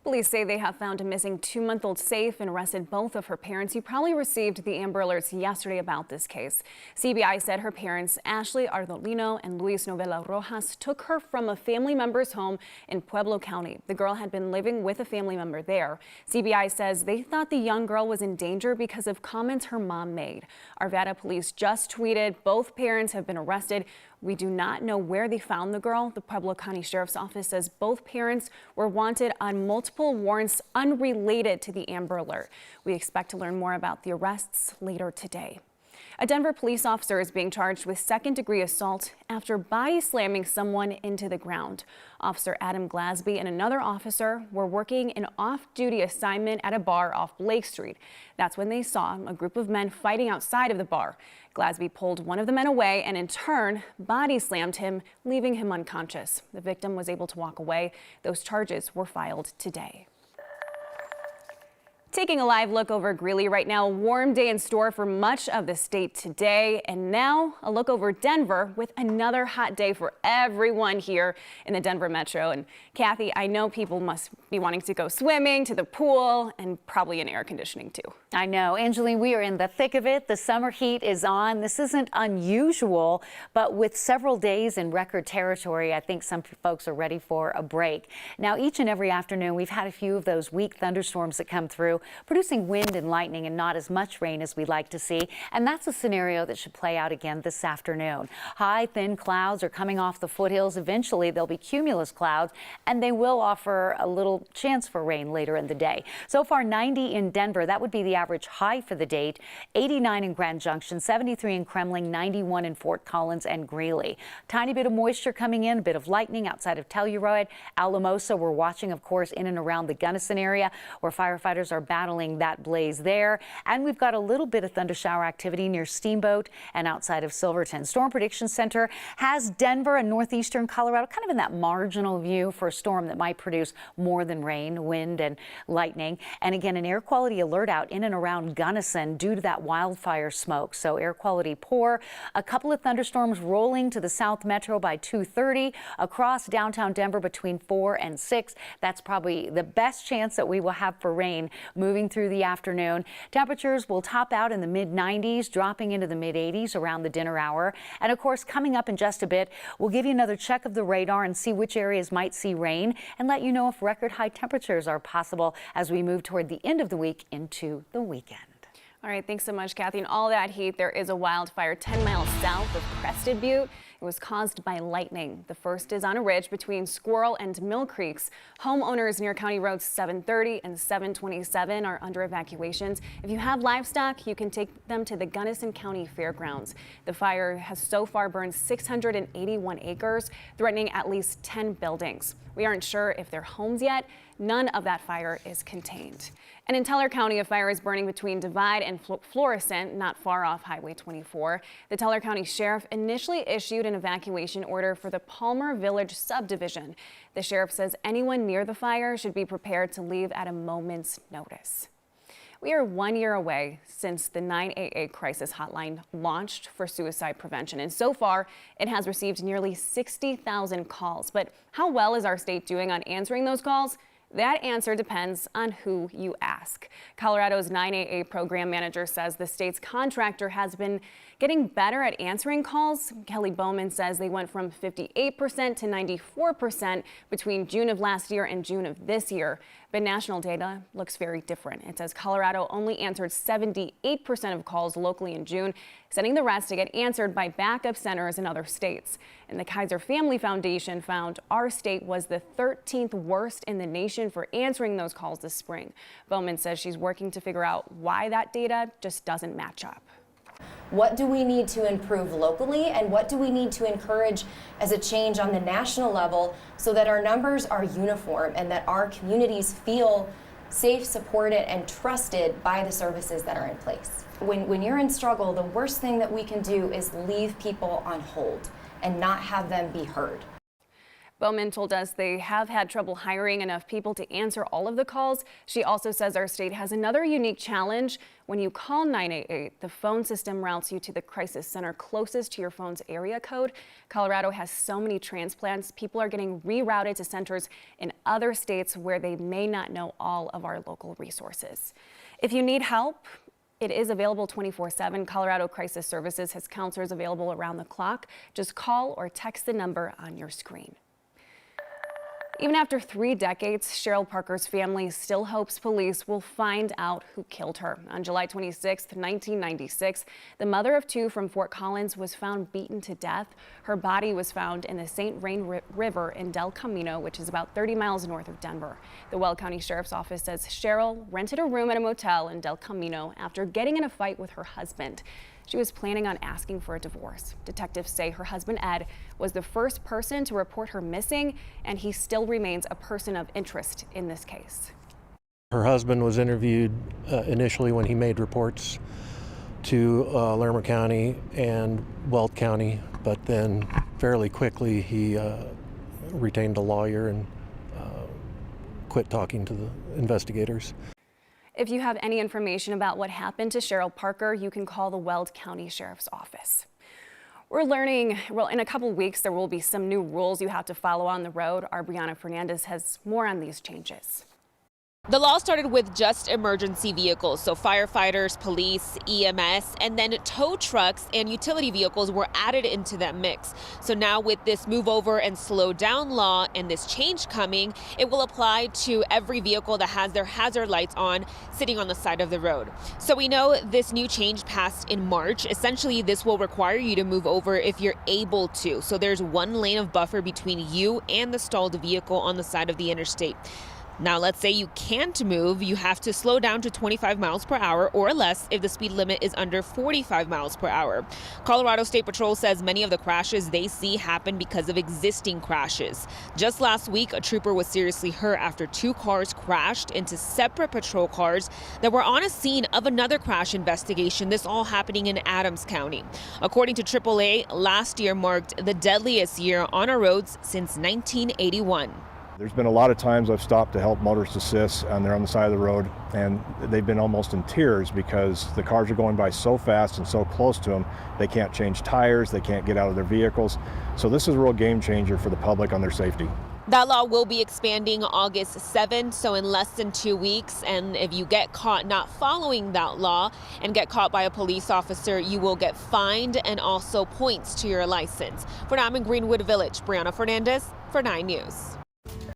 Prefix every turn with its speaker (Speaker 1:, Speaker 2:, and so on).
Speaker 1: Police say they have found a missing 2-month-old safe and arrested both of her parents. You probably received the Amber Alerts yesterday about this case. CBI said her parents, Ashley Ardolino and Luis Novela Rojas, took her from a family member's home in Pueblo County. The girl had been living with a family member there. CBI says they thought the young girl was in danger because of comments her mom made. Arvada police just tweeted both parents have been arrested. We do not know where they found the girl. The Pueblo County Sheriff's Office says both parents were wanted on multiple warrants unrelated to the Amber Alert. We expect to learn more about the arrests later today. A Denver police officer is being charged with second-degree assault after body slamming someone into the ground. Officer Adam Glasby and another officer were working an off-duty assignment at a bar off Blake Street. That's when they saw a group of men fighting outside of the bar. Glasby pulled one of the men away and in turn body slammed him, leaving him unconscious. The victim was able to walk away. Those charges were filed today. Taking a live look over Greeley right now, a warm day in store for much of the state today. And now a look over Denver with another hot day for everyone here in the Denver metro. And Kathy, I know people must be wanting to go swimming, to the pool, and probably in air conditioning too.
Speaker 2: I know, Angeline, we are in the thick of it. The summer heat is on. This isn't unusual, but with several days in record territory, I think some folks are ready for a break. Now, each and every afternoon, we've had a few of those weak thunderstorms that come through, producing wind and lightning and not as much rain as we'd like to see. And that's a scenario that should play out again this afternoon. High, thin clouds are coming off the foothills. Eventually, there'll be cumulus clouds, and they will offer a little chance for rain later in the day. So far, 90 in Denver. That would be the average high for the date. 89 in Grand Junction, 73 in Kremling, 91 in Fort Collins and Greeley. Tiny bit of moisture coming in, a bit of lightning outside of Telluride. Alamosa, we're watching, of course, in and around the Gunnison area where firefighters are battling that blaze there. And we've got a little bit of thunder shower activity near Steamboat and outside of Silverton. Storm Prediction Center has Denver and northeastern Colorado kind of in that marginal view for a storm that might produce more than rain, wind and lightning. And again, an air quality alert out in and around Gunnison due to that wildfire smoke. So air quality poor. A couple of thunderstorms rolling to the south metro by 2:30 across downtown Denver between 4 and 6. That's probably the best chance that we will have for rain moving through the afternoon. Temperatures will top out in the mid-90s, dropping into the mid-80s around the dinner hour. And of course, coming up in just a bit, we'll give you another check of the radar and see which areas might see rain and let you know if record high temperatures are possible as we move toward the end of the week into the weekend.
Speaker 1: All right, thanks so much, Kathy. In all that heat, there is a wildfire 10 miles south of Crested Butte. It was caused by lightning. The first is on a ridge between Squirrel and Mill Creeks. Homeowners near County Roads 730 and 727 are under evacuations. If you have livestock, you can take them to the Gunnison County Fairgrounds. The fire has so far burned 681 acres, threatening at least 10 buildings. We aren't sure if they're homes yet. None of that fire is contained. And in Teller County, a fire is burning between Divide and Florissant, not far off Highway 24. The Teller County Sheriff initially issued an evacuation order for the Palmer Village subdivision. The sheriff says anyone near the fire should be prepared to leave at a moment's notice. We are 1 year away since the 988 crisis hotline launched for suicide prevention, and so far it has received nearly 60,000 calls. But how well is our state doing on answering those calls? That answer depends on who you ask. Colorado's 988 program manager says the state's contractor has been getting better at answering calls. Kelly Bowman says they went from 58% to 94% between June of last year and June of this year. But national data looks very different. It says Colorado only answered 78% of calls locally in June, sending the rest to get answered by backup centers in other states. And the Kaiser Family Foundation found our state was the 13th worst in the nation for answering those calls this spring. Bowman says she's working to figure out why that data just doesn't match up.
Speaker 3: What do we need to improve locally, and what do we need to encourage as a change on the national level so that our numbers are uniform and that our communities feel safe, supported, and trusted by the services that are in place? When you're in struggle, the worst thing that we can do is leave people on hold and not have them be heard.
Speaker 1: Bowman told us they have had trouble hiring enough people to answer all of the calls. She also says our state has another unique challenge. When you call 988, the phone system routes you to the crisis center closest to your phone's area code. Colorado has so many transplants. People are getting rerouted to centers in other states where they may not know all of our local resources. If you need help, it is available 24/7. Colorado Crisis Services has counselors available around the clock. Just call or text the number on your screen. Even after 3 decades, Cheryl Parker's family still hopes police will find out who killed her. On July 26, 1996, the mother of 2 from Fort Collins was found beaten to death. Her body was found in the St. Vrain River in Del Camino, which is about 30 miles north of Denver. The Weld County Sheriff's Office says Cheryl rented a room at a motel in Del Camino after getting in a fight with her husband. She was planning on asking for a divorce. Detectives say her husband, Ed, was the first person to report her missing, and he still remains a person of interest in this case.
Speaker 4: Her husband was interviewed initially when he made reports to Larimer County and Weld County, but then fairly quickly he retained a lawyer and quit talking to the investigators.
Speaker 1: If you have any information about what happened to Cheryl Parker, you can call the Weld County Sheriff's Office. We're learning, well, in a couple weeks, there will be some new rules you have to follow on the road. Our Brianna Fernandez has more on these changes.
Speaker 5: The law started with just emergency vehicles, so firefighters, police, EMS, and then tow trucks and utility vehicles were added into that mix. So now with this move over and slow down law and this change coming, it will apply to every vehicle that has their hazard lights on sitting on the side of the road. So we know this new change passed in March. Essentially, this will require you to move over if you're able to. So there's 1 lane of buffer between you and the stalled vehicle on the side of the interstate. Now, let's say you can't move, you have to slow down to 25 miles per hour or less if the speed limit is under 45 miles per hour. Colorado State Patrol says many of the crashes they see happen because of existing crashes. Just last week, a trooper was seriously hurt after 2 cars crashed into separate patrol cars that were on a scene of another crash investigation, this all happening in Adams County. According to AAA, last year marked the deadliest year on our roads since 1981.
Speaker 6: There's been a lot of times I've stopped to help motorists assist, and they're on the side of the road, and they've been almost in tears because the cars are going by so fast and so close to them, they can't change tires, they can't get out of their vehicles. So this is a real game changer for the public on their safety.
Speaker 5: That law will be expanding August 7th, so in less than 2 weeks. And if you get caught not following that law and get caught by a police officer, you will get fined and also points to your license. For now, I'm in Greenwood Village. Brianna Fernandez for 9 News.